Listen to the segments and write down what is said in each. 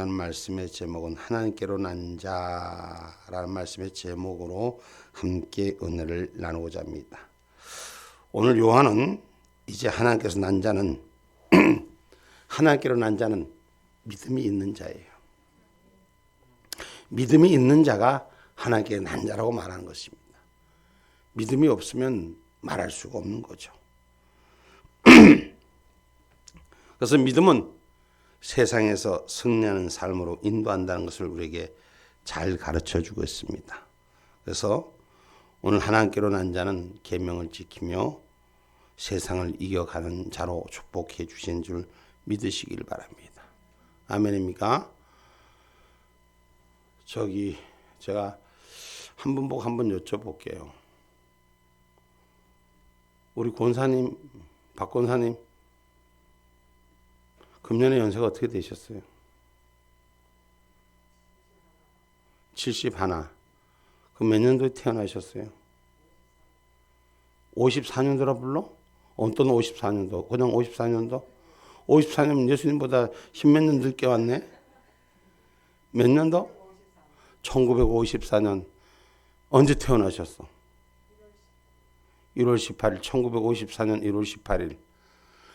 나누고자 하는 말씀의 제목은 하나님께로 난 자라는 말씀의 제목으로 함께 은혜를 나누고자 합니다. 오늘 요한은 이제 하나님께서 난 자는 하나님께로 난 자는 믿음이 있는 자예요. 믿음이 있는 자가 하나님께 난 자라고 말하는 것입니다. 믿음이 없으면 말할 수가 없는 거죠. 그래서 믿음은 세상에서 승리하는 삶으로 인도한다는 것을 우리에게 잘 가르쳐주고 있습니다. 그래서 오늘 하나님께로 난 자는 계명을 지키며 세상을 이겨가는 자로 축복해 주신 줄 믿으시길 바랍니다. 아멘입니까? 제가 한 분 보고 한 번 여쭤볼게요. 우리 권사님, 박 권사님, 금년에 연세가 어떻게 되셨어요? 71. 그럼 몇 년도에 태어나셨어요? 54년도라 불러? 어떤 54년도? 그냥 54년도? 54년 예수님보다 10몇 년 늦게 왔네? 몇 년도? 1954년. 언제 태어나셨어? 1월 18일, 1954년 1월 18일.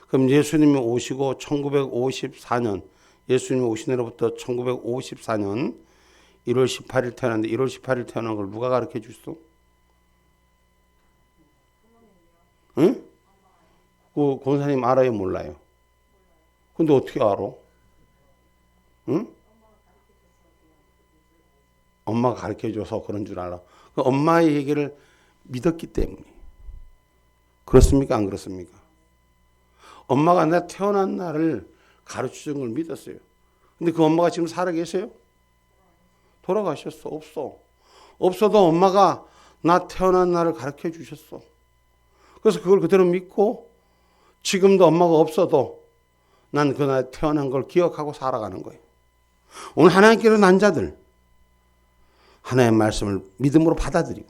그럼 예수님이 오시고 1954년, 예수님이 오시내로부터 1954년 1월 18일 태어났는데 1월 18일 태어난 걸 누가 가르쳐 줬어? 응? 그 권사님 알아요, 몰라요? 근데 어떻게 알아? 응? 엄마가 가르쳐 줘서 그런 줄 알아. 그 엄마의 얘기를 믿었기 때문에. 그렇습니까? 안 그렇습니까? 엄마가 나 태어난 날을 가르쳐준 걸 믿었어요. 근데 그 엄마가 지금 살아 계세요? 돌아가셨어. 없어. 없어도 엄마가 나 태어난 날을 가르쳐 주셨어. 그래서 그걸 그대로 믿고 지금도 엄마가 없어도 난 그날 태어난 걸 기억하고 살아가는 거예요. 오늘 하나님께로 난 자들, 하나님의 말씀을 믿음으로 받아들이고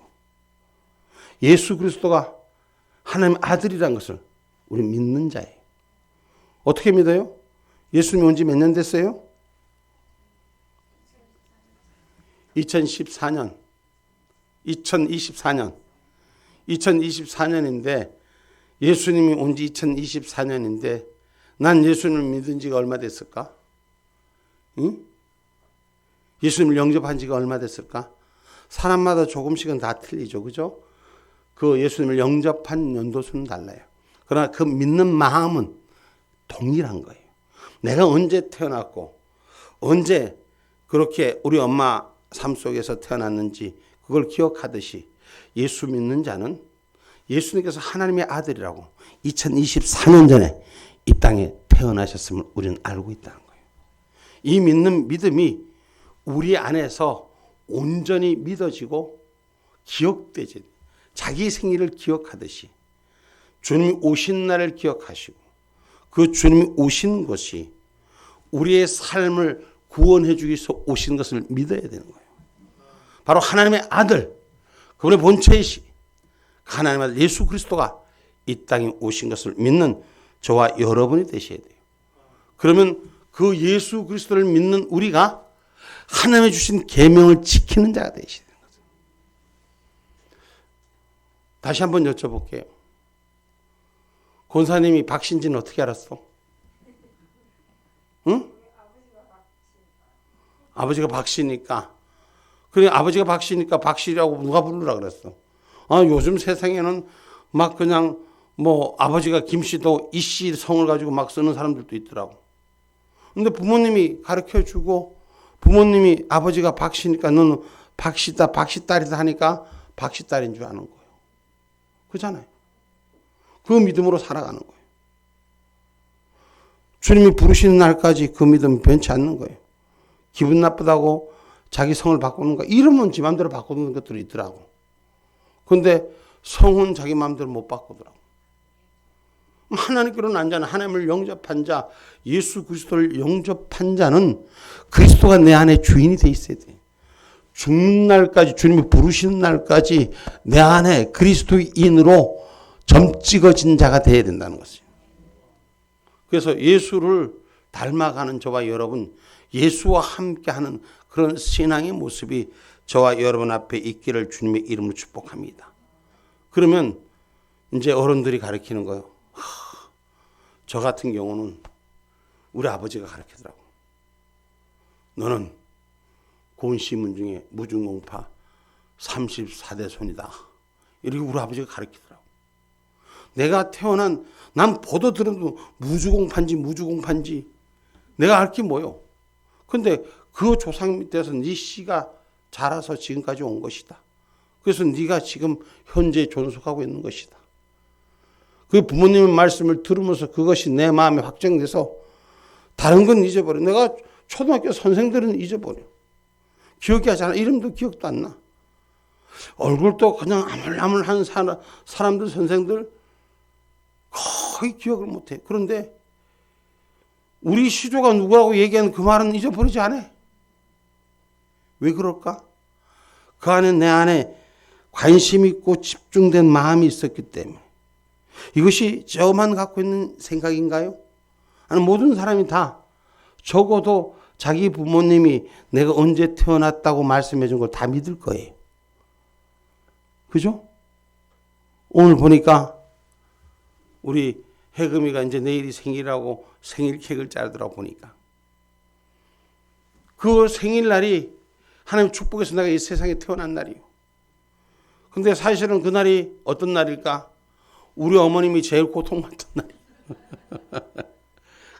예수 그리스도가 하나님의 아들이라는 것을 우리 믿는 자예요. 어떻게 믿어요? 예수님이 온 지 몇 년 됐어요? 2014년. 2024년인데 예수님이 온 지 2024년인데 난 예수님을 믿은 지가 얼마 됐을까? 응? 예수님을 영접한 지가 얼마 됐을까? 사람마다 조금씩은 다 틀리죠. 그죠? 그 예수님을 영접한 연도수는 달라요. 그러나 그 믿는 마음은 동일한 거예요. 내가 언제 태어났고 언제 그렇게 우리 엄마 삶 속에서 태어났는지 그걸 기억하듯이 예수 믿는 자는 예수님께서 하나님의 아들이라고 2024년 전에 이 땅에 태어나셨음을 우리는 알고 있다는 거예요. 이 믿는 믿음이 우리 안에서 온전히 믿어지고 기억되지, 자기 생일을 기억하듯이 주님이 오신 날을 기억하시고 그 주님이 오신 것이 우리의 삶을 구원해 주기 위해서 오신 것을 믿어야 되는 거예요. 바로 하나님의 아들, 그분의 본체이시 하나님의 아들 예수 그리스도가 이 땅에 오신 것을 믿는 저와 여러분이 되셔야 돼요. 그러면 그 예수 그리스도를 믿는 우리가 하나님의 주신 계명을 지키는 자가 되셔야 되는 거죠. 다시 한번 여쭤볼게요. 권사님이 박신지는 어떻게 알았어? 응? 아버지가 박씨니까. 그래, 아버지가 박씨니까 박씨라고 누가 부르라 그랬어? 아, 요즘 세상에는 막 그냥 뭐 아버지가 김씨도 이씨 성을 가지고 막 쓰는 사람들도 있더라고. 근데 부모님이 가르쳐 주고 부모님이 아버지가 박씨니까 너는 박씨다, 박씨딸이다 하니까 박씨딸인 줄 아는 거예요. 그렇잖아요. 그 믿음으로 살아가는 거예요. 주님이 부르시는 날까지 그 믿음 변치 않는 거예요. 기분 나쁘다고 자기 성을 바꾸는 거, 이름은 지 마음대로 바꾸는 것들이 있더라고. 근데 성은 자기 마음대로 못 바꾸더라고. 하나님께로 난 자는 하나님을 영접한 자, 예수 그리스도를 영접한 자는 그리스도가 내 안에 주인이 돼 있어야 돼. 죽는 날까지, 주님이 부르시는 날까지 내 안에 그리스도인으로 점 찍어진 자가 되어야 된다는 것이에요. 그래서 예수를 닮아가는 저와 여러분, 예수와 함께하는 그런 신앙의 모습이 저와 여러분 앞에 있기를 주님의 이름으로 축복합니다. 그러면 이제 어른들이 가르치는 거예요. 저 같은 경우는 우리 아버지가 가르치더라고. 너는 고은시문 중에 무중공파 34대 손이다. 이렇게 우리 아버지가 가르치더라고. 내가 태어난, 난 보도 들어도 무주공파인지 내가 알 게 뭐요. 근데 그 조상 밑에서 네 씨가 자라서 지금까지 온 것이다. 그래서 네가 지금 현재 존속하고 있는 것이다. 그 부모님의 말씀을 들으면서 그것이 내 마음에 확정돼서 다른 건 잊어버려. 내가 초등학교 선생들은 잊어버려. 기억이 하지 않아. 이름도 기억도 안 나. 얼굴도 그냥 아물아물한 사람들, 선생들 거의 기억을 못해. 그런데 우리 시조가 누구라고 얘기하는 그 말은 잊어버리지 않아. 왜 그럴까? 그 안에 내 안에 관심 있고 집중된 마음이 있었기 때문에. 이것이 저만 갖고 있는 생각인가요? 아니, 모든 사람이 다 적어도 자기 부모님이 내가 언제 태어났다고 말씀해 준 걸 다 믿을 거예요. 그죠? 오늘 보니까 우리 해금이가 이제 내일이 생일이라고 생일 케이크를 자르더라고 보니까. 그 생일날이 하나님 축복해서 내가 이 세상에 태어난 날이에요. 근데 사실은 그날이 어떤 날일까? 우리 어머님이 제일 고통받던 날이에요.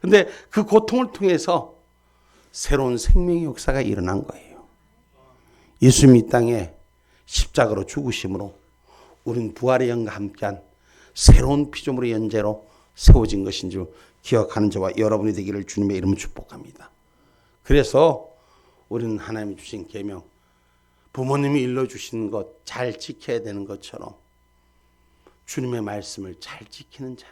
근데 그 고통을 통해서 새로운 생명의 역사가 일어난 거예요. 예수님이 이 땅에 십자가로 죽으심으로 우린 부활의 영과 함께한 새로운 피조물의 연재로 세워진 것인 줄 기억하는 저와 여러분이 되기를 주님의 이름으로 축복합니다. 그래서 우리는 하나님이 주신 계명, 부모님이 일러주신 것 잘 지켜야 되는 것처럼 주님의 말씀을 잘 지키는 자,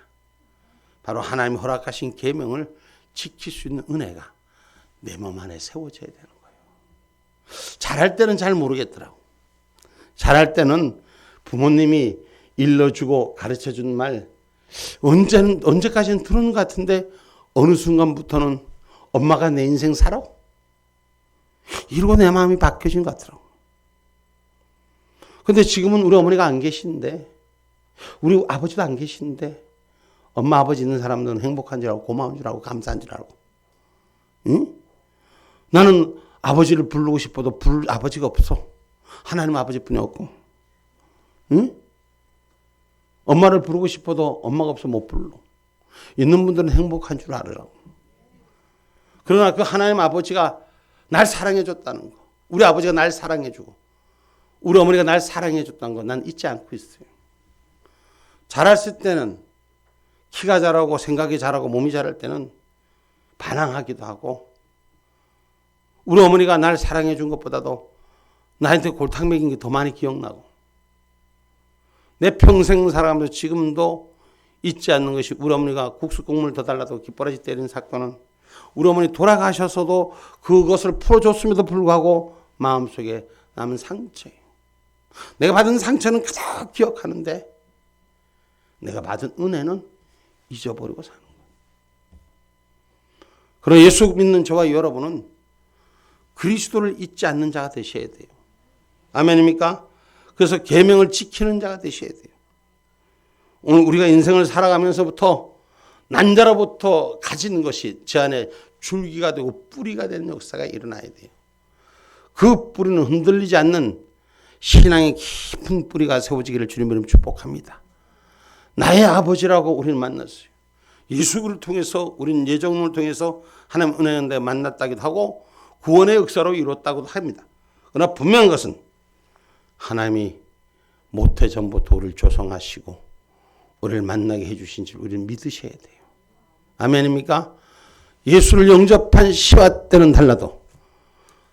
바로 하나님이 허락하신 계명을 지킬 수 있는 은혜가 내 몸 안에 세워져야 되는 거예요. 잘할 때는 잘 모르겠더라고. 잘할 때는 부모님이 일러주고 가르쳐준 말 언제까지는 들은 것 같은데 어느 순간부터는 엄마가 내 인생 살아? 이러고 내 마음이 바뀌어진 것 같더라고. 근데 지금은 우리 어머니가 안 계신데, 우리 아버지도 안 계신데, 엄마 아버지 있는 사람들은 행복한 줄 알고 고마운 줄 알고 감사한 줄 알고. 응? 나는 아버지를 부르고 싶어도 부를 아버지가 없어. 하나님 아버지뿐이 없고. 응? 엄마를 부르고 싶어도 엄마가 없어 못 불러. 있는 분들은 행복한 줄 알으라고. 그러나 그 하나님 아버지가 날 사랑해 줬다는 거. 우리 아버지가 날 사랑해 주고 우리 어머니가 날 사랑해 줬다는 거 난 잊지 않고 있어요. 자랐을 때는 키가 자라고 생각이 자라고 몸이 자랄 때는 반항하기도 하고 우리 어머니가 날 사랑해 준 것보다도 나한테 골탕 먹인 게 더 많이 기억나고 내 평생 살아가면서 지금도 잊지 않는 것이 우리 어머니가 국수 국물 더 달라고 깃바라지 때리는 사건은 우리 어머니 돌아가셔서도 그것을 풀어줬음에도 불구하고 마음속에 남은 상처예요. 내가 받은 상처는 그저 기억하는데 내가 받은 은혜는 잊어버리고 사는 거예요. 그러나 예수 믿는 저와 여러분은 그리스도를 잊지 않는 자가 되셔야 돼요. 아멘입니까? 그래서 계명을 지키는 자가 되셔야 돼요. 오늘 우리가 인생을 살아가면서부터 난자로부터 가진 것이 제 안에 줄기가 되고 뿌리가 되는 역사가 일어나야 돼요. 그 뿌리는 흔들리지 않는 신앙의 깊은 뿌리가 세워지기를 주님으로 축복합니다. 나의 아버지라고 우리는 만났어요. 예수를 통해서 우리는 예정론을 통해서 하나님 은혜에 만났다기도 하고 구원의 역사로 이뤘다고도 합니다. 그러나 분명한 것은 하나님이 모태전부터 우리를 조성하시고 우리를 만나게 해주신 줄 우리는 믿으셔야 돼요. 아멘입니까? 예수를 영접한 시와 때는 달라도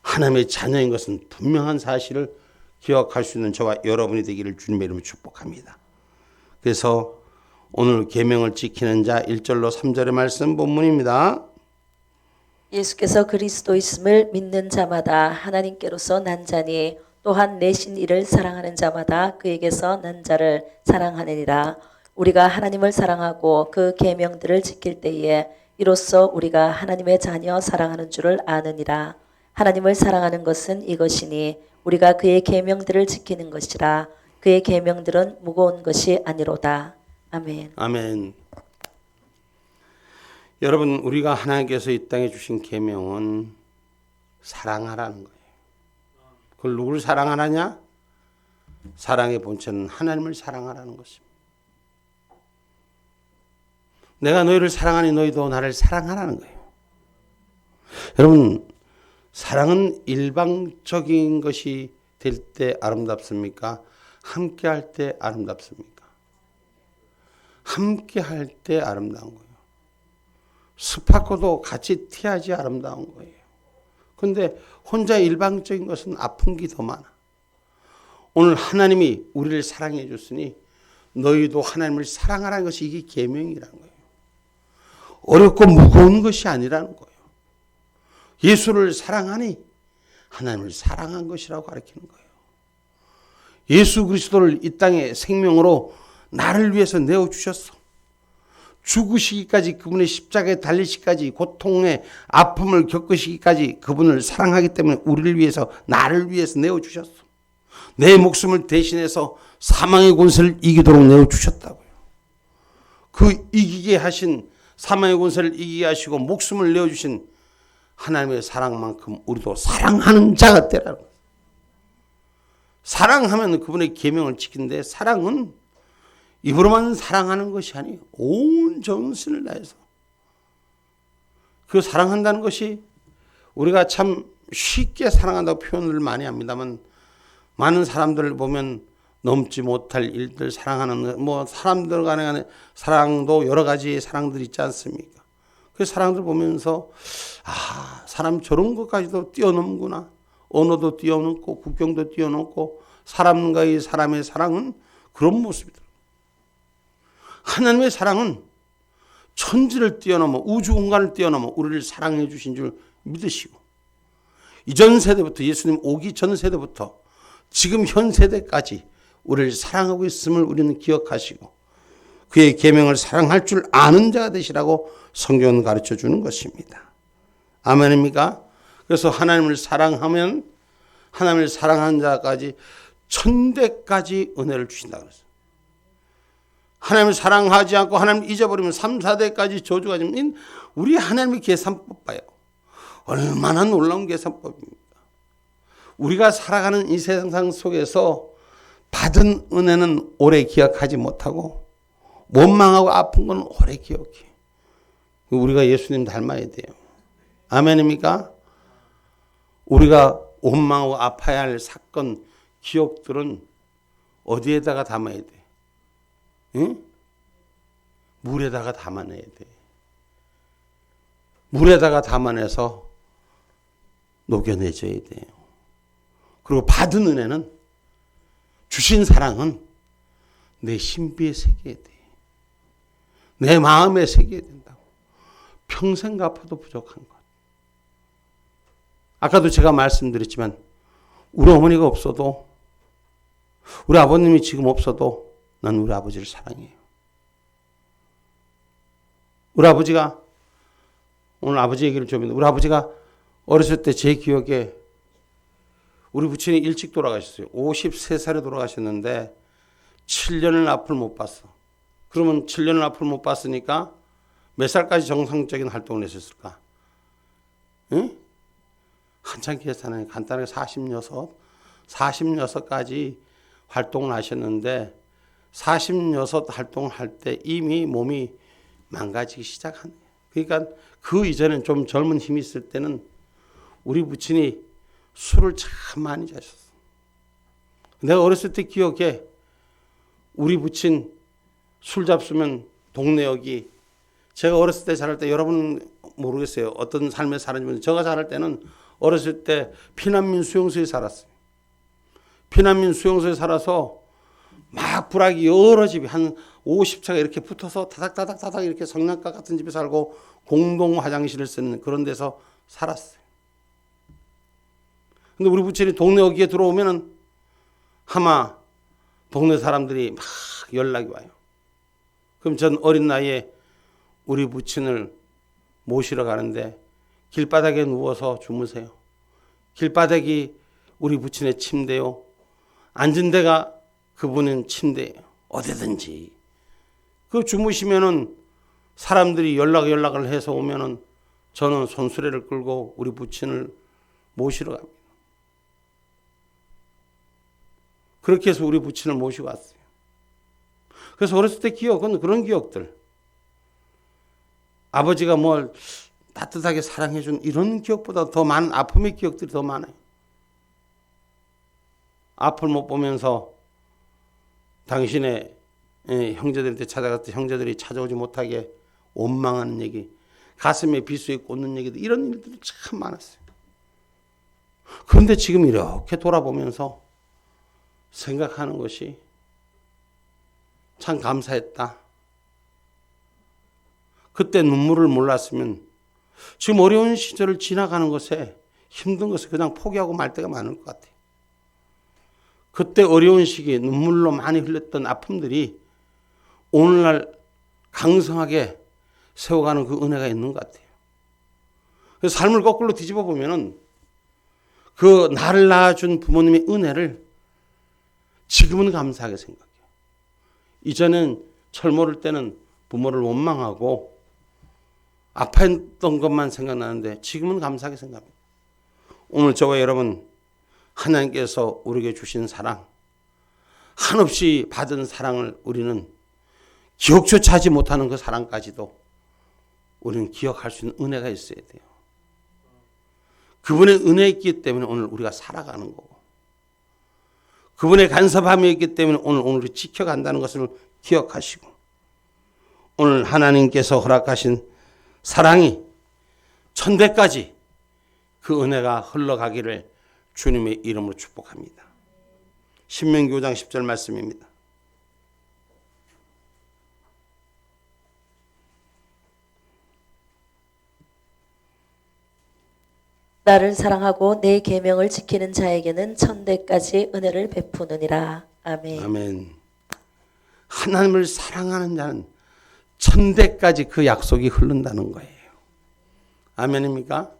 하나님의 자녀인 것은 분명한 사실을 기억할 수 있는 저와 여러분이 되기를 주님의 이름으로 축복합니다. 그래서 오늘 계명을 지키는 자 1절로 3절의 말씀 본문입니다. 예수께서 그리스도이심을 믿는 자마다 하나님께로서 난 자니 또한 내신 이를 사랑하는 자마다 그에게서 난 자를 사랑하느니라. 우리가 하나님을 사랑하고 그 계명들을 지킬 때에 이로써 우리가 하나님의 자녀 사랑하는 줄을 아느니라. 하나님을 사랑하는 것은 이것이니 우리가 그의 계명들을 지키는 것이라. 그의 계명들은 무거운 것이 아니로다. 아멘. 아멘. 여러분, 우리가 하나님께서 이 땅에 주신 계명은 사랑하라는 거예요. 그걸 누구를 사랑하느냐? 사랑의 본체는 하나님을 사랑하라는 것입니다. 내가 너희를 사랑하니 너희도 나를 사랑하라는 거예요. 여러분, 사랑은 일방적인 것이 될 때 아름답습니까? 함께 할 때 아름답습니까? 함께 할 때 아름다운 거예요. 습하고도 같이 티하지 아름다운 거예요. 그런데 혼자 일방적인 것은 아픈 게 더 많아. 오늘 하나님이 우리를 사랑해 줬으니 너희도 하나님을 사랑하라는 것이 이게 계명이라는 거예요. 어렵고 무거운 것이 아니라는 거예요. 예수를 사랑하니 하나님을 사랑한 것이라고 가르치는 거예요. 예수 그리스도를 이 땅에 생명으로 나를 위해서 내어주셨어. 죽으시기까지, 그분의 십자가에 달리시기까지, 고통의 아픔을 겪으시기까지 그분을 사랑하기 때문에 우리를 위해서, 나를 위해서 내어주셨어. 내 목숨을 대신해서 사망의 권세를 이기도록 내어주셨다고요. 그 이기게 하신, 사망의 권세를 이기게 하시고 목숨을 내어주신 하나님의 사랑만큼 우리도 사랑하는 자가 되라는 거예요. 사랑하면 그분의 계명을 지키는데, 사랑은 입으로만 사랑하는 것이 아니에요. 온 정신을 다해서. 그 사랑한다는 것이 우리가 참 쉽게 사랑한다고 표현을 많이 합니다만, 많은 사람들을 보면 넘지 못할 일들 사랑하는, 사람들 간의 사랑도 여러 가지의 사랑들이 있지 않습니까? 그 사랑들 보면서 사람 저런 것까지도 뛰어넘구나. 언어도 뛰어넘고 국경도 뛰어넘고 사람과의 사람의 사랑은 그런 모습이다. 하나님의 사랑은 천지를 뛰어넘어, 우주 공간을 뛰어넘어 우리를 사랑해 주신 줄 믿으시고, 이전 세대부터, 예수님 오기 전 세대부터 지금 현 세대까지 우리를 사랑하고 있음을 우리는 기억하시고 그의 계명을 사랑할 줄 아는 자가 되시라고 성경은 가르쳐 주는 것입니다. 아멘입니까? 그래서 하나님을 사랑하면 하나님을 사랑하는 자까지 천대까지 은혜를 주신다고 그랬어요. 하나님을 사랑하지 않고 하나님을 잊어버리면 3, 4대까지 저주가 지면 우리 하나님의 계산법 봐요. 얼마나 놀라운 계산법입니까? 우리가 살아가는 이 세상 속에서 받은 은혜는 오래 기억하지 못하고 원망하고 아픈 건 오래 기억해. 우리가 예수님 닮아야 돼요. 아멘입니까? 우리가 원망하고 아파야 할 사건, 기억들은 어디에다가 담아야 돼? 응? 물에다가 담아내야 돼. 물에다가 담아내서 녹여내줘야 돼요. 그리고 받은 은혜는, 주신 사랑은 내 신비에 새겨야 돼. 내 마음에 새겨야 된다고. 평생 갚아도 부족한 것. 아까도 제가 말씀드렸지만 우리 어머니가 없어도, 우리 아버님이 지금 없어도 난 우리 아버지를 사랑해요. 우리 아버지가, 오늘 아버지 얘기를 좀 했는데, 우리 아버지가 어렸을 때 제 기억에 우리 부친이 일찍 돌아가셨어요. 53살에 돌아가셨는데 7년을 앞을 못 봤어. 그러면 7년을 앞을 못 봤으니까 몇 살까지 정상적인 활동을 했었을까? 응? 한참 계산해. 간단하게 46까지 활동을 하셨는데 46 활동을 할 때 이미 몸이 망가지기 시작하네요. 그러니까 그 이전엔 좀 젊은 힘이 있을 때는 우리 부친이 술을 참 많이 자셨어. 내가 어렸을 때 기억해. 우리 부친 술 잡수면 동네 여기, 제가 어렸을 때 자랄 때, 여러분은 모르겠어요. 어떤 삶에 살았는지. 제가 자랄 때는 어렸을 때 피난민 수용소에 살았어요. 피난민 수용소에 살아서 막 불악이 여러 집이 한 50차가 이렇게 붙어서 타닥타닥 이렇게 성냥가 같은 집에 살고 공동 화장실을 쓰는 그런 데서 살았어요. 근데 우리 부친이 동네 여기에 들어오면은 아마 동네 사람들이 막 연락이 와요. 그럼 전 어린 나이에 우리 부친을 모시러 가는데 길바닥에 누워서 주무세요. 길바닥이 우리 부친의 침대요. 앉은 데가 그분은 침대예요. 어디든지. 그 주무시면은 사람들이 연락을 해서 오면은 저는 손수레를 끌고 우리 부친을 모시러 갑니다. 그렇게 해서 우리 부친을 모시고 왔어요. 그래서 어렸을 때 기억은 그런 기억들. 아버지가 뭘 따뜻하게 사랑해준 이런 기억보다 더 많은 아픔의 기억들이 더 많아요. 앞을 못 보면서 당신의 형제들한테 찾아갔을 때 형제들이 찾아오지 못하게 원망하는 얘기, 가슴에 비수에 꽂는 얘기들, 이런 일들이 참 많았어요. 그런데 지금 이렇게 돌아보면서 생각하는 것이 참 감사했다. 그때 눈물을 몰랐으면 지금 어려운 시절을 지나가는 것에 힘든 것을 그냥 포기하고 말 때가 많을 것 같아요. 그때 어려운 시기에 눈물로 많이 흘렸던 아픔들이 오늘날 강성하게 세워가는 그 은혜가 있는 것 같아요. 그래서 삶을 거꾸로 뒤집어 보면은 그 나를 낳아준 부모님의 은혜를 지금은 감사하게 생각해요. 이전엔 철 모를 때는 부모를 원망하고 아파했던 것만 생각나는데 지금은 감사하게 생각합니다. 오늘 저와 여러분 하나님께서 우리에게 주신 사랑, 한없이 받은 사랑을 우리는 기억조차 하지 못하는 그 사랑까지도 우리는 기억할 수 있는 은혜가 있어야 돼요. 그분의 은혜가 있기 때문에 오늘 우리가 살아가는 거고, 그분의 간섭함이 있기 때문에 오늘 지켜간다는 것을 기억하시고, 오늘 하나님께서 허락하신 사랑이 천대까지 그 은혜가 흘러가기를 주님의 이름으로 축복합니다. 신명기 5장 10절 말씀입니다. 나를 사랑하고 내 계명을 지키는 자에게는 천대까지 은혜를 베푸느니라. 아멘. 아멘. 하나님을 사랑하는 자는 천대까지 그 약속이 흐른다는 거예요. 아멘입니까?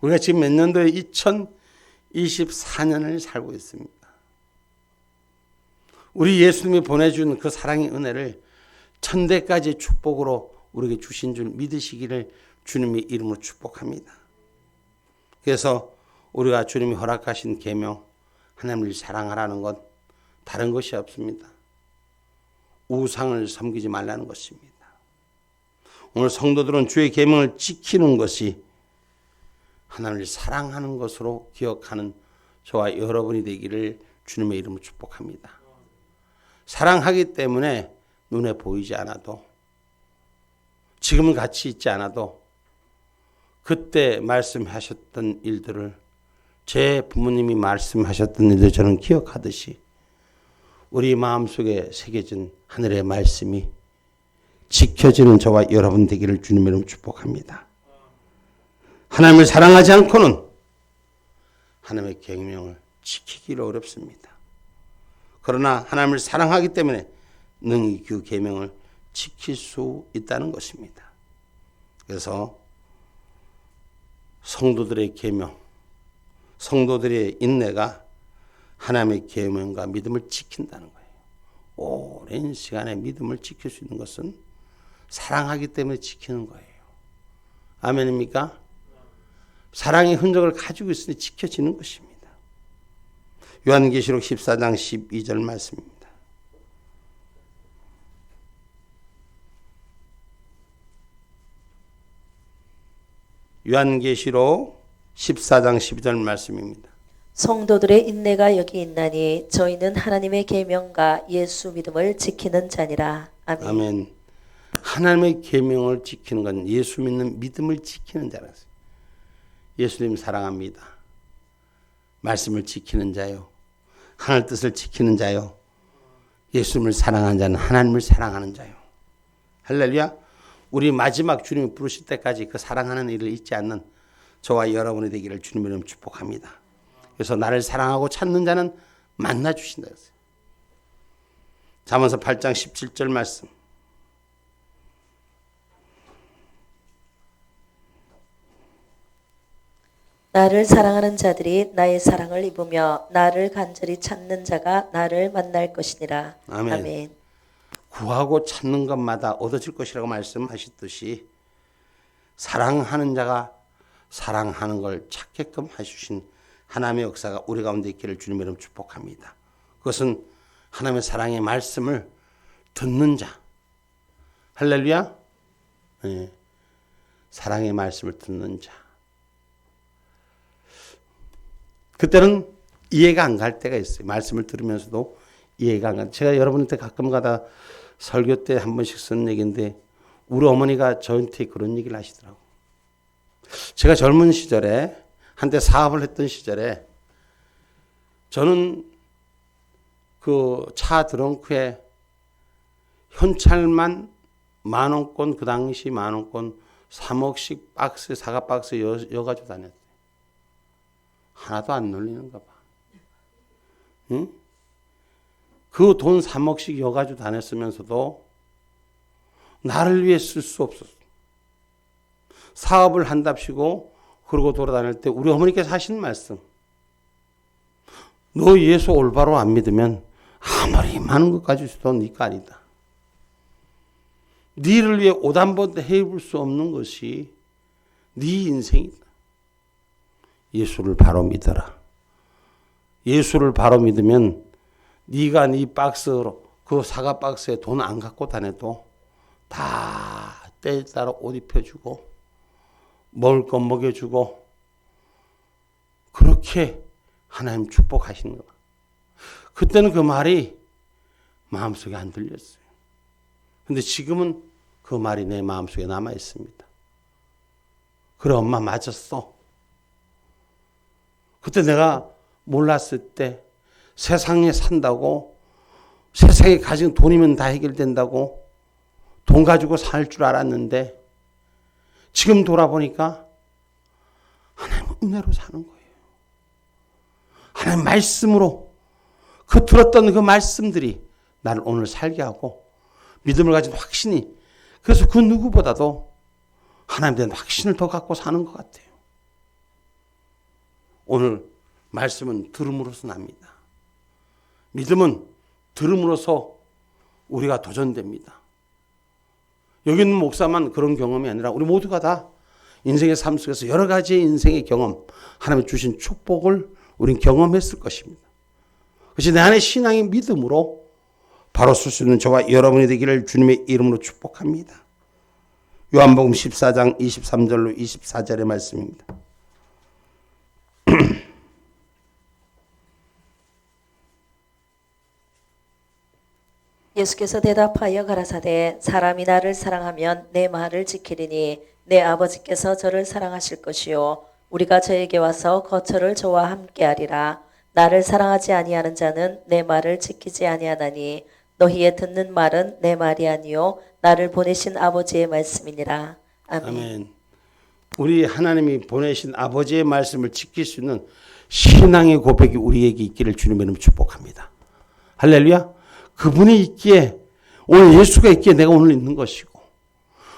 우리가 지금 몇 년도에 2024년을 살고 있습니다. 우리 예수님이 보내준 그 사랑의 은혜를 천대까지 축복으로 우리에게 주신 줄 믿으시기를 주님의 이름으로 축복합니다. 그래서 우리가 주님이 허락하신 계명, 하나님을 사랑하라는 것 다른 것이 없습니다. 우상을 섬기지 말라는 것입니다. 오늘 성도들은 주의 계명을 지키는 것이 하나님을 사랑하는 것으로 기억하는 저와 여러분이 되기를 주님의 이름으로 축복합니다. 사랑하기 때문에 눈에 보이지 않아도, 지금은 같이 있지 않아도 그때 말씀하셨던 일들을, 제 부모님이 말씀하셨던 일들을 저는 기억하듯이 우리 마음속에 새겨진 하늘의 말씀이 지켜지는 저와 여러분 되기를 주님의 이름으로 축복합니다. 하나님을 사랑하지 않고는 하나님의 계명을 지키기를 어렵습니다. 그러나 하나님을 사랑하기 때문에 능히 그 계명을 지킬 수 있다는 것입니다. 그래서 성도들의 계명, 성도들의 인내가 하나님의 계명과 믿음을 지킨다는 거예요. 오랜 시간에 믿음을 지킬 수 있는 것은 사랑하기 때문에 지키는 거예요. 아멘입니까? 사랑의 흔적을 가지고 있으니 지켜지는 것입니다. 요한계시록 14장 12절 말씀입니다. 요한계시록 14장 12절 말씀입니다. 성도들의 인내가 여기 있나니 저희는 하나님의 계명과 예수 믿음을 지키는 자니라. 아멘. 아멘. 하나님의 계명을 지키는 건 예수 믿는 믿음을 지키는 자라서. 예수님 사랑합니다. 말씀을 지키는 자요. 하늘 뜻을 지키는 자요. 예수님을 사랑하는 자는 하나님을 사랑하는 자요. 할렐루야. 우리 마지막 주님이 부르실 때까지 그 사랑하는 일을 잊지 않는 저와 여러분이 되기를 주님의 이름으로 축복합니다. 그래서 나를 사랑하고 찾는 자는 만나 주신다 했어요. 잠언서 8장 17절 말씀. 나를 사랑하는 자들이 나의 사랑을 입으며 나를 간절히 찾는 자가 나를 만날 것이니라. 아멘. 아멘. 구하고 찾는 것마다 얻어질 것이라고 말씀하셨듯이 사랑하는 자가 사랑하는 걸 찾게끔 해주신 하나님의 역사가 우리 가운데 있기를 주님의 이름 축복합니다. 그것은 하나님의 사랑의 말씀을 듣는 자. 할렐루야. 네. 사랑의 말씀을 듣는 자. 그때는 이해가 안 갈 때가 있어요. 말씀을 들으면서도 이해가 안 가. 제가 여러분한테 가끔 가다 설교 때 한 번씩 쓰는 얘기인데 우리 어머니가 저한테 그런 얘기를 하시더라고요. 제가 젊은 시절에 한때 사업을 했던 시절에 저는 그 차 트렁크에 현찰만 10,000원권, 그 당시 10,000원권 3억씩 박스, 사과 박스 여가지고 다녔어요. 하나도 안 놀리는가 봐. 응? 그 돈 3억씩 여가지고 다녔으면서도 나를 위해 쓸 수 없었어. 사업을 한답시고 그러고 돌아다닐 때 우리 어머니께서 하신 말씀. 너 예수 올바로 안 믿으면 아무리 많은 것 가지고 있어도 네 거 아니다. 너를 위해 옷 한 번 해입을 수 없는 것이 네 인생이다. 예수를 바로 믿어라. 예수를 바로 믿으면 네가 네 박스로 그 사과 박스에 돈 안 갖고 다녀도 다 때에 따라 옷 입혀주고 먹을 거 먹여주고 그렇게 하나님 축복하시는 거야. 그때는 그 말이 마음속에 안 들렸어요. 근데 지금은 그 말이 내 마음속에 남아 있습니다. 그래, 엄마 맞았어. 그때 내가 몰랐을 때 세상에 산다고, 세상에 가진 돈이면 다 해결된다고 돈 가지고 살 줄 알았는데 지금 돌아보니까 하나님 은혜로 사는 거예요. 하나님 말씀으로 그 들었던 그 말씀들이 나를 오늘 살게 하고 믿음을 가진 확신이, 그래서 그 누구보다도 하나님에 대한 확신을 더 갖고 사는 것 같아요. 오늘 말씀은 들음으로써 납니다. 믿음은 들음으로써 우리가 도전됩니다. 여기 있는 목사만 그런 경험이 아니라 우리 모두가 다 인생의 삶 속에서 여러 가지의 인생의 경험, 하나님이 주신 축복을 우린 경험했을 것입니다. 그것이 내 안의 신앙의 믿음으로 바로 쓸 수 있는 저와 여러분이 되기를 주님의 이름으로 축복합니다. 요한복음 14장 23절로 24절의 말씀입니다. 예수께서 대답하여 가라사대 사람이 나를 사랑하면 내 말을 지키리니 내 아버지께서 저를 사랑하실 것이요 우리가 저에게 와서 거처를 저와 함께하리라. 나를 사랑하지 아니하는 자는 내 말을 지키지 아니하나니 너희의 듣는 말은 내 말이 아니요 나를 보내신 아버지의 말씀이니라. 아멘. 아멘. 우리 하나님이 보내신 아버지의 말씀을 지킬 수 있는 신앙의 고백이 우리에게 있기를 주님의 이름으로 축복합니다. 할렐루야. 그분이 있기에, 오늘 예수가 있기에 내가 오늘 있는 것이고,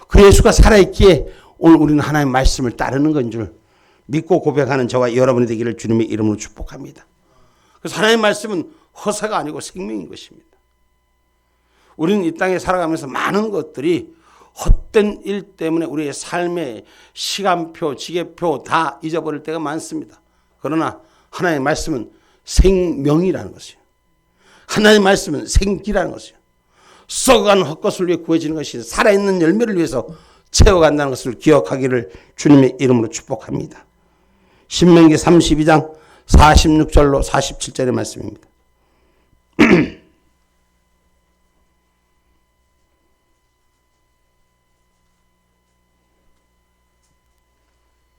그 예수가 살아있기에 오늘 우리는 하나님의 말씀을 따르는 건 줄 믿고 고백하는 저와 여러분이 되기를 주님의 이름으로 축복합니다. 그래서 하나님의 말씀은 허사가 아니고 생명인 것입니다. 우리는 이 땅에 살아가면서 많은 것들이 헛된 일 때문에 우리의 삶의 시간표, 지계표 다 잊어버릴 때가 많습니다. 그러나 하나님의 말씀은 생명이라는 것이에요. 하나님의 말씀은 생기라는 것이에요. 썩어가는 헛것을 위해 구해지는 것이 살아있는 열매를 위해서 채워간다는 것을 기억하기를 주님의 이름으로 축복합니다. 신명기 32장 46절로 47절의 말씀입니다.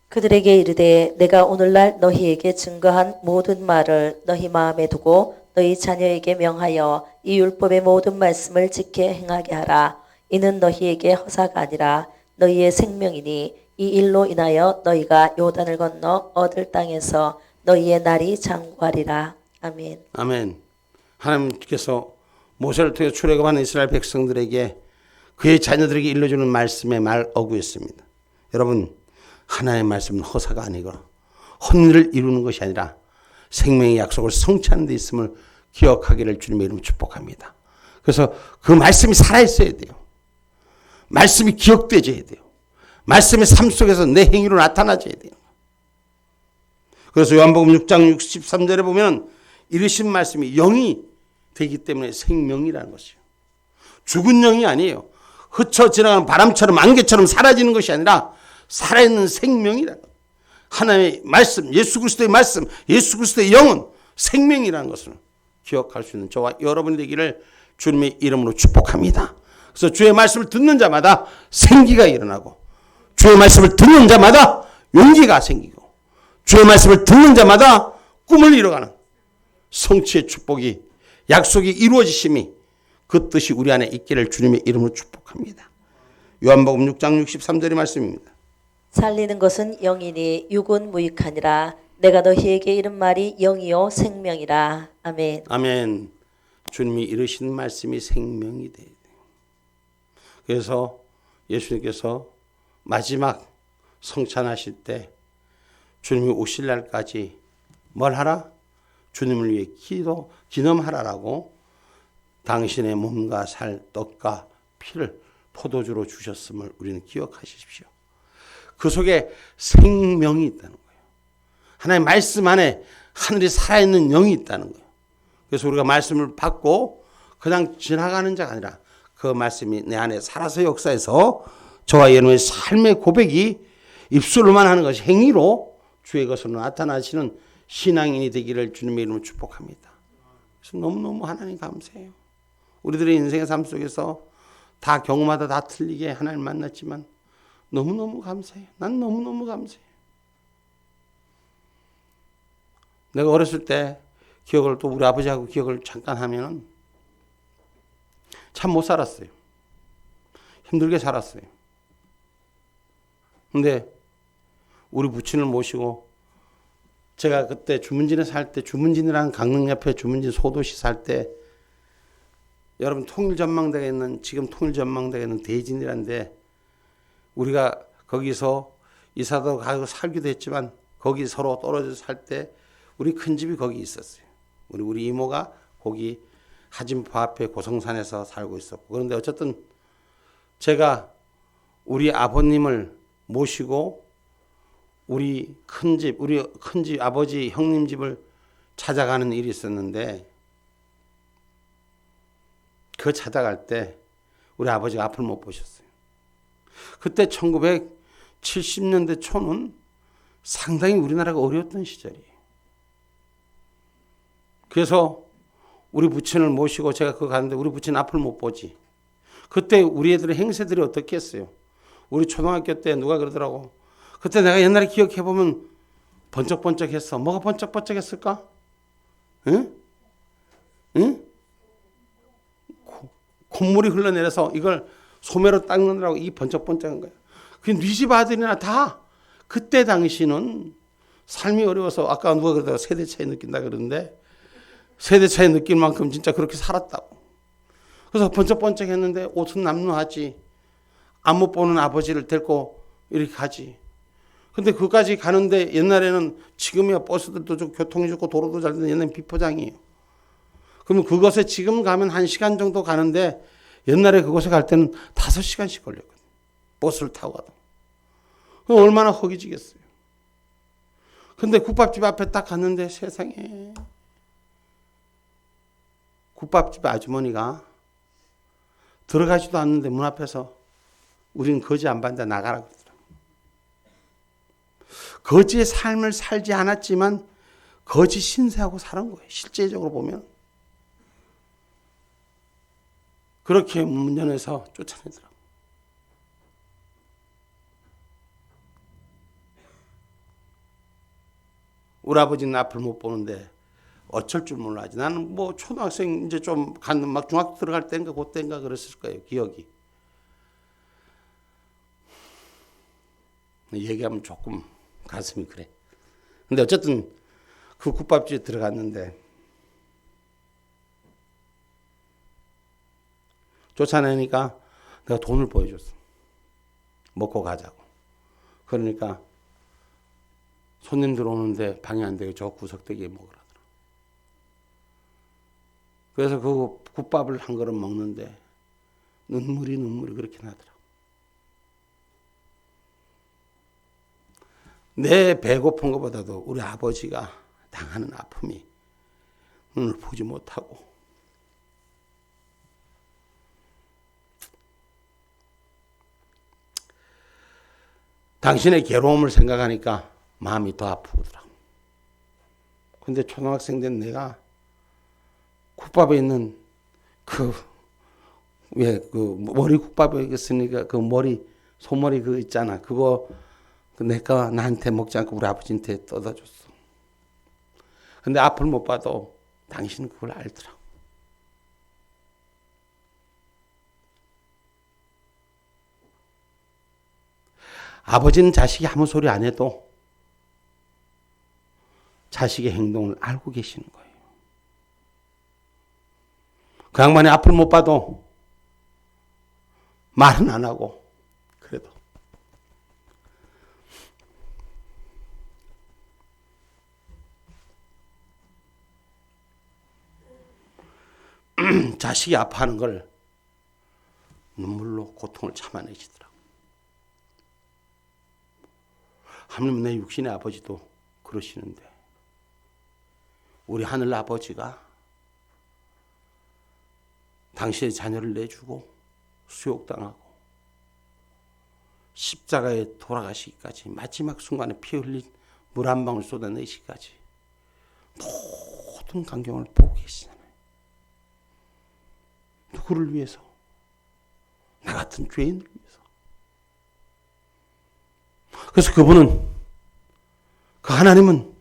그들에게 이르되 내가 오늘날 너희에게 증거한 모든 말을 너희 마음에 두고 너희 자녀에게 명하여 이 율법의 모든 말씀을 지켜 행하게 하라. 이는 너희에게 허사가 아니라 너희의 생명이니 이 일로 인하여 너희가 요단을 건너 얻을 땅에서 너희의 날이 장구하리라. 아멘. 아멘. 하나님께서 모세를 통해 출애굽한 이스라엘 백성들에게 그의 자녀들에게 일러주는 말씀의 말 어구였습니다. 여러분, 하나님의 말씀은 허사가 아니고 헛일을 이루는 것이 아니라 생명의 약속을 성취하는 데 있음을 기억하기를 주님의 이름으로 축복합니다. 그래서 그 말씀이 살아있어야 돼요. 말씀이 기억되어야 돼요. 말씀의 삶 속에서 내 행위로 나타나줘야 돼요. 그래서 요한복음 6장 63절에 보면 이르신 말씀이 영이 되기 때문에 생명이라는 것이요. 죽은 영이 아니에요. 흩어 지나가는 바람처럼 안개처럼 사라지는 것이 아니라 살아있는 생명이라는 것. 하나님의 말씀, 예수 그리스도의 말씀, 예수 그리스도의 영은 생명이라는 것을 기억할 수 있는 저와 여러분이 되기를 주님의 이름으로 축복합니다. 그래서 주의 말씀을 듣는 자마다 생기가 일어나고, 주의 말씀을 듣는 자마다 용기가 생기고, 주의 말씀을 듣는 자마다 꿈을 이뤄가는 성취의 축복이, 약속이 이루어지심이 그 뜻이 우리 안에 있기를 주님의 이름으로 축복합니다. 요한복음 6장 63절의 말씀입니다. 살리는 것은 영이니 육은 무익하니라. 내가 너희에게 이른 말이 영이요 생명이라. 아멘. 아멘. 주님이 이르신 말씀이 생명이 돼야 돼요. 그래서 예수님께서 마지막 성찬하실 때 주님이 오실 날까지 뭘 하라? 주님을 위해 기념하라라고 당신의 몸과 살, 떡과 피를 포도주로 주셨음을 우리는 기억하십시오. 그 속에 생명이 있다는 거예요. 하나님의 말씀 안에 하늘이 살아있는 영이 있다는 거예요. 그래서 우리가 말씀을 받고 그냥 지나가는 자가 아니라 그 말씀이 내 안에 살아서 역사해서 저와 여러분의 삶의 고백이 입술로만 하는 것이 행위로 주의 것으로 나타나시는 신앙인이 되기를 주님의 이름으로 축복합니다. 그래서 너무너무 하나님 감사해요. 우리들의 인생의 삶 속에서 다 경우마다 다 틀리게 하나님 만났지만 너무너무 감사해요. 난 너무너무 감사해요. 내가 어렸을 때 기억을 또 우리 아버지하고 기억을 잠깐 하면은 참 못 살았어요. 힘들게 살았어요. 근데 우리 부친을 모시고 제가 그때 주문진에 살 때, 주문진이라는 강릉 옆에 주문진 소도시 살 때, 여러분 통일전망대가 있는, 지금 통일전망대가 있는 대진이란데 우리가 거기서 이사도 가고 살기도 했지만 거기 서로 떨어져서 살 때 우리 큰 집이 거기 있었어요. 우리 이모가 거기 하진포 앞에 고성산에서 살고 있었고, 그런데 어쨌든 제가 우리 아버님을 모시고 우리 큰집 아버지 형님 집을 찾아가는 일이 있었는데, 그 찾아갈 때 우리 아버지가 앞을 못 보셨어요. 그때 1970년대 초는 상당히 우리나라가 어려웠던 시절이에요. 그래서 우리 부친을 모시고 제가 그거 가는데 우리 부친 앞을 못 보지. 그때 우리 애들의 행세들이 어떻게 했어요? 우리 초등학교 때 누가 그러더라고. 그때 내가 옛날에 기억해보면 번쩍번쩍했어. 뭐가 번쩍번쩍했을까? 응? 응? 콧물이 흘러내려서 이걸 소매로 닦느라고 이 번쩍번쩍한 거야. 그 네 집 아들이나 다 그때 당시는 삶이 어려워서, 아까 누가 그러다가 세대 차이 느낀다 그러는데 세대 차이 느낄 만큼 진짜 그렇게 살았다고. 그래서 번쩍번쩍 했는데 옷은 남루하지. 안 못 보는 아버지를 데리고 이렇게 가지. 근데 그까지 가는데 옛날에는, 지금이야 버스들도 좋고 교통이 좋고 도로도 잘 되는데 옛날엔 비포장이에요. 그러면 그것에 지금 가면 1시간 정도 가는데 옛날에 그곳에 갈 때는 5시간씩 걸렸거든요. 버스를 타고 가도. 그럼 얼마나 허기지겠어요. 근데 국밥집 앞에 딱 갔는데 세상에 국밥집 아주머니가 들어가지도 않는데 문 앞에서 우리는 거지 안 받는다 나가라 그러더라고요. 거지의 삶을 살지 않았지만 거지 신세하고 살은 거예요. 실제적으로 보면. 그렇게 문전에서 쫓아내더라고요. 우리 아버지는 앞을 못 보는데 어쩔 줄 몰라지. 나는 뭐 초등학생 이제 좀 갔는 막 중학교 들어갈 때인가 그때인가 그랬을 거예요. 기억이. 얘기하면 조금 가슴이 그래. 근데 어쨌든 그 국밥집에 들어갔는데 쫓아내니까 내가 돈을 보여줬어. 먹고 가자고. 그러니까 손님들 오는데 방해 안 되게 저 구석대기에 먹으라. 그래서 그 국밥을 한 그릇 먹는데 눈물이 그렇게 나더라고. 내 배고픈 것보다도 우리 아버지가 당하는 아픔이 눈을 보지 못하고 당신의 괴로움을 생각하니까 마음이 더 아프더라고. 근데 초등학생 된 내가 국밥에 있는 그 머리 국밥에 있으니까 그 머리 소머리 그거 있잖아. 그거 내가 나한테 먹지 않고 우리 아버지한테 떠다 줬어. 근데 앞을 못 봐도 당신은 그걸 알더라고. 아버지는 자식이 아무 소리 안 해도 자식의 행동을 알고 계시는 거예요. 그 양반이 앞을 못 봐도 말은 안 하고 그래도 자식이 아파하는 걸 눈물로 고통을 참아내시더라고. 하물며 내 육신의 아버지도 그러시는데 우리 하늘 아버지가 당신의 자녀를 내주고 수욕당하고 십자가에 돌아가시기까지 마지막 순간에 피 흘린 물 한 방울 쏟아내시기까지 모든 광경을 보고 계시잖아요. 누구를 위해서? 나 같은 죄인을 위해서. 그래서 그분은, 그 하나님은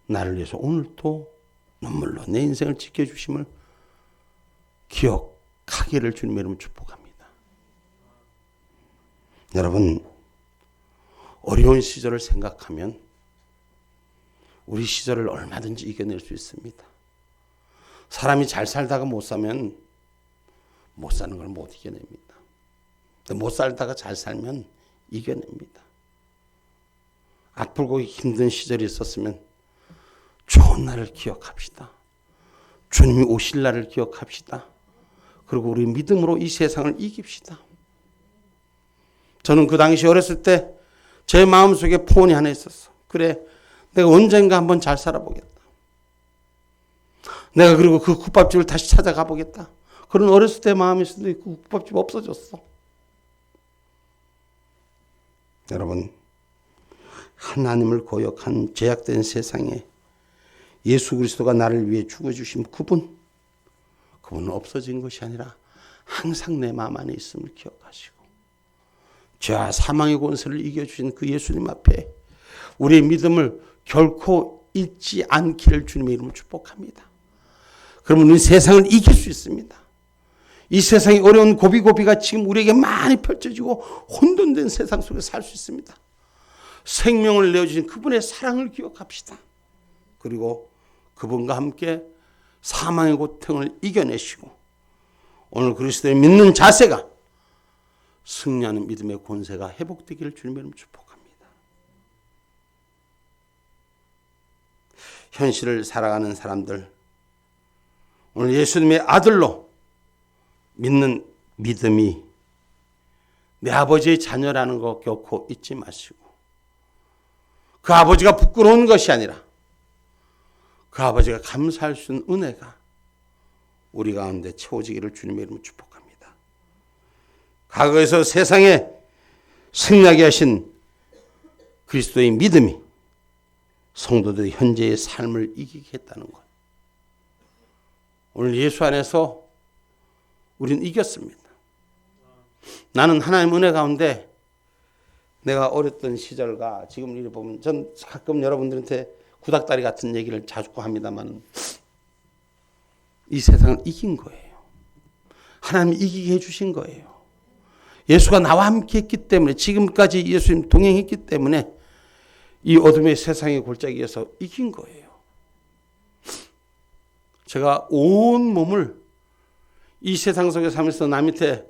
나를 위해서 오늘도 눈물로 내 인생을 지켜주심을 기억하기를 주님의 이름으로 축복합니다. 여러분, 어려운 시절을 생각하면 우리 시절을 얼마든지 이겨낼 수 있습니다. 사람이 잘 살다가 못 사면 못 사는 걸 못 이겨냅니다. 못 살다가 잘 살면 이겨냅니다. 아프고 힘든 시절이 있었으면 좋은 날을 기억합시다. 주님이 오실 날을 기억합시다. 그리고 우리 믿음으로 이 세상을 이깁시다. 저는 그 당시 어렸을 때 제 마음속에 포원이 하나 있었어. 그래, 내가 언젠가 한번 잘 살아보겠다. 내가 그리고 그 국밥집을 다시 찾아가 보겠다. 그런 어렸을 때 마음이 있었는데 그 국밥집 없어졌어. 여러분, 하나님을 고역한 죄악된 세상에 예수 그리스도가 나를 위해 죽어주신 그분은 없어진 것이 아니라 항상 내 마음 안에 있음을 기억하시고 죄와 사망의 권세를 이겨주신 그 예수님 앞에 우리의 믿음을 결코 잊지 않기를 주님의 이름으로 축복합니다. 그러면 우리 세상을 이길 수 있습니다. 이 세상이 어려운 고비고비가 지금 우리에게 많이 펼쳐지고 혼돈된 세상 속에 살 수 있습니다. 생명을 내어주신 그분의 사랑을 기억합시다. 그리고 그분과 함께 사망의 고통을 이겨내시고 오늘 그리스도를 믿는 자세가 승리하는 믿음의 권세가 회복되기를 주님의 이름으로 축복합니다. 현실을 살아가는 사람들, 오늘 예수님의 아들로 믿는 믿음이 내 아버지의 자녀라는 거 결코 잊지 마시고 그 아버지가 부끄러운 것이 아니라 그 아버지가 감사할 수 있는 은혜가 우리 가운데 채워지기를 주님의 이름으로 축복합니다. 과거에서 세상에 승리하게 하신 그리스도의 믿음이 성도들의 현재의 삶을 이기게 했다는 것. 오늘 예수 안에서 우리는 이겼습니다. 나는 하나님 은혜 가운데 내가 어렸던 시절과 지금 이를 보면 전 가끔 여러분들한테 구닥다리 같은 얘기를 자주 합니다만 이 세상을 이긴 거예요. 하나님이 이기게 해주신 거예요. 예수가 나와 함께 했기 때문에 지금까지 예수님 동행했기 때문에 이 어둠의 세상의 골짜기에서 이긴 거예요. 제가 온 몸을 이 세상 속에 살면서 남 밑에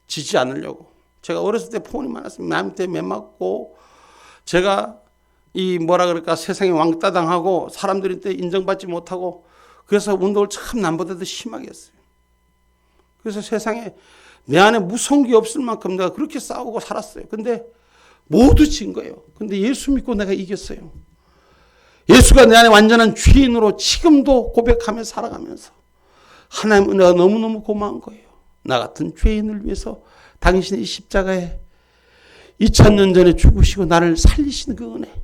지지 않으려고 제가 어렸을 때 포원이 많았습니다. 남 밑에 매 맞고 제가 이 뭐라 그럴까 세상에 왕따당하고 사람들한테 인정받지 못하고 그래서 운동을 참 남보다도 심하게 했어요. 그래서 세상에 내 안에 무서운 게 없을 만큼 내가 그렇게 싸우고 살았어요. 근데 모두 진 거예요. 근데 예수 믿고 내가 이겼어요. 예수가 내 안에 완전한 주인으로 지금도 고백하며 살아가면서 하나님 은혜가 너무너무 고마운 거예요. 나 같은 죄인을 위해서 당신의 십자가에 2000년 전에 죽으시고 나를 살리시는 그 은혜.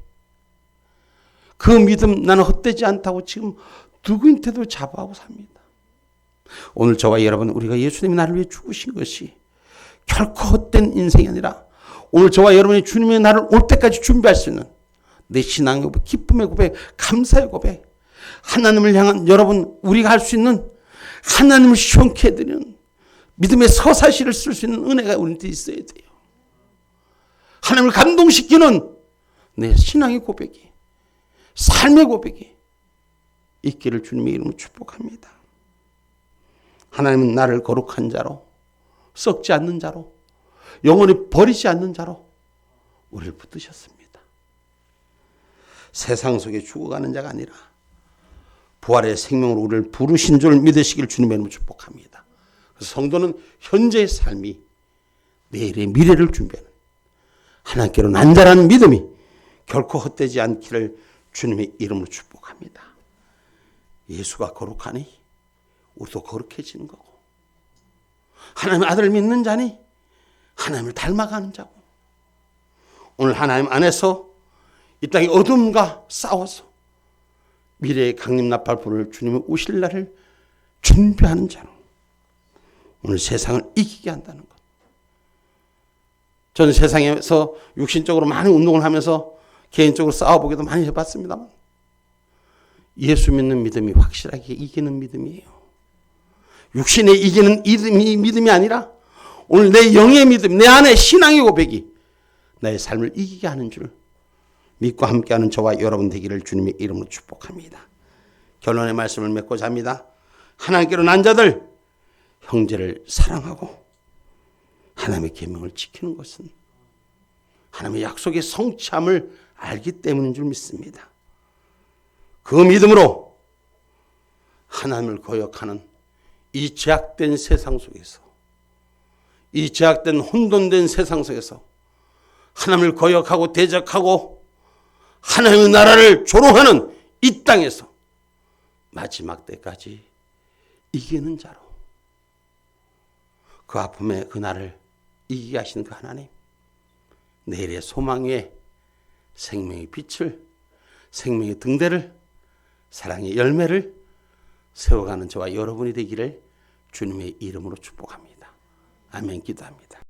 그 믿음 나는 헛되지 않다고 지금 누구인테도 자부하고 삽니다. 오늘 저와 여러분 우리가 예수님이 나를 위해 죽으신 것이 결코 헛된 인생이 아니라 오늘 저와 여러분이 주님의 나를 올 때까지 준비할 수 있는 내 신앙의 고백, 기쁨의 고백, 감사의 고백, 하나님을 향한 여러분 우리가 할 수 있는 하나님을 시원케 해드리는 믿음의 서사시를 쓸 수 있는 은혜가 우리한테 있어야 돼요. 하나님을 감동시키는 내 신앙의 고백이, 삶의 고백이 있기를 주님의 이름으로 축복합니다. 하나님은 나를 거룩한 자로, 썩지 않는 자로, 영원히 버리지 않는 자로 우리를 붙드셨습니다. 세상 속에 죽어가는 자가 아니라 부활의 생명으로 우리를 부르신 줄 믿으시길 주님의 이름으로 축복합니다. 그래서 성도는 현재의 삶이 내일의 미래를 준비하는 하나님께로 난자라는 믿음이 결코 헛되지 않기를 주님의 이름으로 축복합니다. 예수가 거룩하니 우리도 거룩해지는 거고, 하나님의 아들을 믿는 자니 하나님을 닮아가는 자고, 오늘 하나님 안에서 이 땅의 어둠과 싸워서 미래의 강림나팔 불을 주님의 오실 날을 준비하는 자로 오늘 세상을 이기게 한다는 것. 저는 세상에서 육신적으로 많은 운동을 하면서 개인적으로 싸워보기도 많이 해봤습니다만 예수 믿는 믿음이 확실하게 이기는 믿음이에요. 육신에 이기는 믿음이 아니라 오늘 내 영의 믿음, 내 안에 신앙의 고백이 나의 삶을 이기게 하는 줄 믿고 함께하는 저와 여러분 되기를 주님의 이름으로 축복합니다. 결론의 말씀을 맺고자 합니다. 하나님께로 난 자들, 형제를 사랑하고 하나님의 계명을 지키는 것은 하나님의 약속의 성취함을 알기 때문인 줄 믿습니다. 그 믿음으로 하나님을 거역하는 이 제약된 세상 속에서, 이 제약된 혼돈된 세상 속에서 하나님을 거역하고 대적하고 하나님의 나라를 조롱하는 이 땅에서 마지막 때까지 이기는 자로 그 아픔의 그날을 이기게 하시는 그 하나님, 내일의 소망 위에 생명의 빛을, 생명의 등대를, 사랑의 열매를 세워가는 저와 여러분이 되기를 주님의 이름으로 축복합니다. 아멘. 기도합니다.